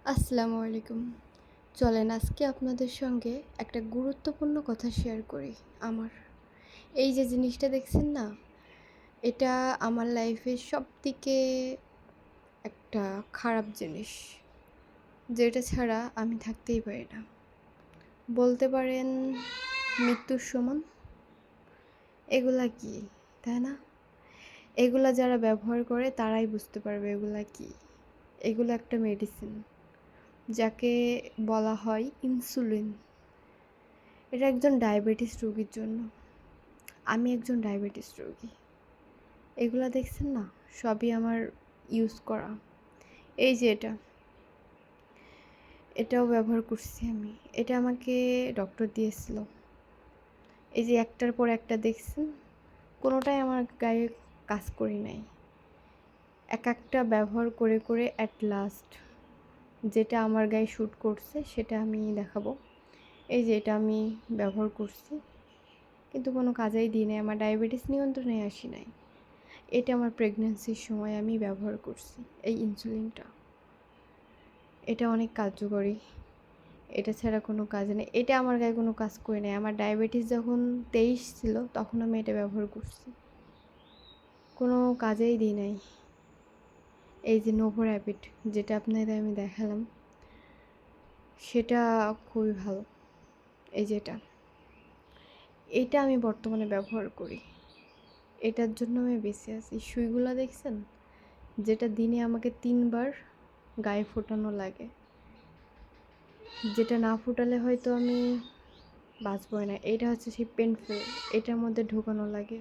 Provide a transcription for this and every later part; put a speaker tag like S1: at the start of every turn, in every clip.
S1: আসসালামু আলাইকুম। চলেন আজকে আপনাদের সঙ্গে একটা গুরুত্বপূর্ণ কথা শেয়ার করি আমার। এই যে জিনিসটা দেখছেন না? এটা আমার লাইফের সবথেকে একটা খারাপ জিনিস। যেটা ছাড়া আমি থাকতেই পারি না। বলতে পারেন মৃত্যুর সমান। এগুলা কি, তাই না? এগুলা যারা ব্যবহার করে তারাই বুঝতে পারবে এগুলা কি। এগুলো একটা মেডিসিন, যাকে বলা হয় ইনসুলিন। এটা একজন ডায়াবেটিস রোগীর জন্য। আমি একজন ডায়াবেটিস রোগী। এগুলা দেখছেন না, সবই আমার ইউজ করা। এই যে এটাও ব্যবহার করছি আমি। এটা আমাকে ডক্টর দিয়েছিল। এই যে একটার পর একটা দেখছেন, কোনোটাই আমার গায়ে কাজ করি নাই। এক একটা ব্যবহার করে করে অ্যাট লাস্ট যেটা আমার গায়ে শ্যুট করছে সেটা আমি দেখাবো। এই যে এটা আমি ব্যবহার করছি, কিন্তু কোনো কাজেই দিই নাই, আমার ডায়াবেটিস নিয়ন্ত্রণে আসি নাই। এটা আমার প্রেগন্যান্সির সময় আমি ব্যবহার করছি, এই ইনসুলিনটা। এটা অনেক কার্যকরী। এটা ছাড়া কোনো কাজ নেই। এটা আমার গায়ে কোনো কাজ করে নাই। আমার ডায়াবেটিস যখন 23 ছিল তখন আমি এটা ব্যবহার করছি, কোনো কাজেই দিই নাই। এই যে নোভো র্যাপিড, যেটা আপনাদের আমি দেখালাম, সেটা খুবই ভালো। এই যে এটা আমি বর্তমানে ব্যবহার করি। এটার জন্য আমি বেঁচে আছি। সুইগুলো দেখছেন, যেটা দিনে আমাকে 3 বার গায়ে ফোটানো লাগে, যেটা না ফোটালে হয়তো আমি বাঁচবই না। এটা হচ্ছে সেই পেনফিল, এটার মধ্যে ঢোকানো লাগে।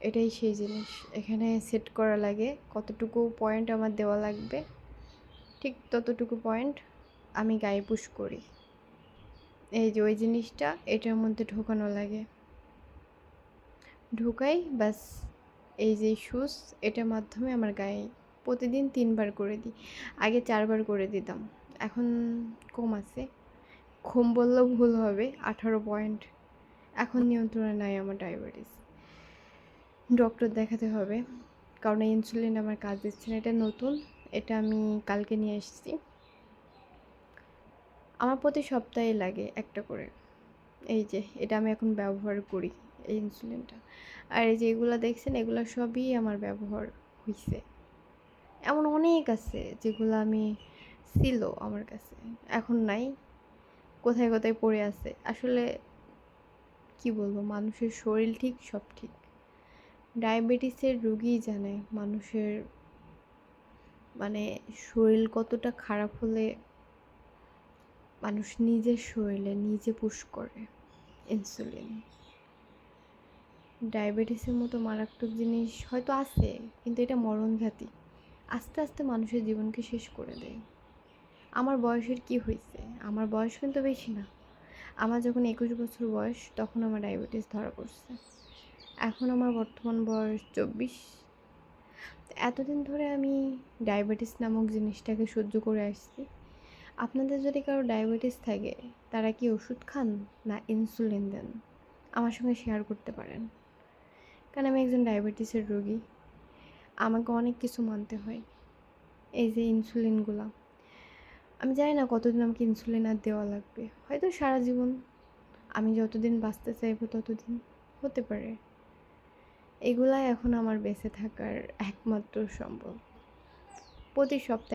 S1: এটাই সেই জিনিস, এখানে সেট করা লাগে কতটুকু পয়েন্ট আমার দেওয়া লাগবে, ঠিক ততটুকু পয়েন্ট আমি গায়ে পুশ করি। এই যে ওই জিনিসটা এটার মধ্যে ঢোকানো লাগে, ঢুকাই ব্যাস। এই যে সুচ, এটার মাধ্যমে আমার গায়ে প্রতিদিন 3 বার করে দিই। আগে 4 বার করে দিতাম, এখন কম আছে। কম বললেও ভুল হবে, 18 পয়েন্ট। এখন নিয়ন্ত্রণে নাই আমার ডায়াবেটিস। ডক্টর দেখাতে হবে, কারণ এই ইনসুলিন আমার কাজ দিচ্ছে না। এটা নতুন, এটা আমি কালকে নিয়ে এসেছি। আমার প্রতি সপ্তাহে লাগে একটা করে। এই যে এটা আমি এখন ব্যবহার করি, এই ইনসুলিনটা। আর এই যে এগুলো দেখছেন, এগুলো সবই আমার ব্যবহার হয়েছে। এমন অনেক আছে যেগুলো আমি ছিল আমার কাছে, এখন নাই, কোথায় কোথায় পড়ে আছে। আসলে কি বলবো, মানুষের শরীর ঠিক সব ঠিক। ডায়াবেটিসের রোগীই জানে মানুষের মানে শরীর কতটা খারাপ হলে মানুষ নিজের শরীরে নিজে পুশ করে ইনসুলিন। ডায়াবেটিসের মতো মারাত্মক জিনিস হয়তো আছে, কিন্তু এটা মরণঘাতী। আস্তে আস্তে মানুষের জীবনকে শেষ করে দেয়। আমার বয়সের কি হয়েছে, আমার বয়স কিন্তু বেশি না। আমার যখন 21 বছর বয়স তখন আমার ডায়াবেটিস ধরা পড়ছে। এখন আমার বর্তমান বয়স 24। এতদিন ধরে আমি ডায়াবেটিস নামক জিনিসটাকে সহ্য করে আসছি। আপনাদের যদি কারো ডায়াবেটিস থাকে, তারা কি ওষুধ খান না ইনসুলিন দেন? আমার সঙ্গে শেয়ার করতে পারেন, কারণ আমি একজন ডায়াবেটিসের রোগী। আমাকে অনেক কিছু মানতে হয়। এই যে ইনসুলিনগুলো, আমি জানি না কতদিন আমাকে ইনসুলিন আর দেওয়া লাগবে, হয়তো সারা জীবন। আমি যতদিন বাঁচতে চাইবো ততদিন, হতে পারে। এগুলাই এখন আমার বেঁচে থাকার একমাত্র সম্ভব। প্রতি সপ্তাহে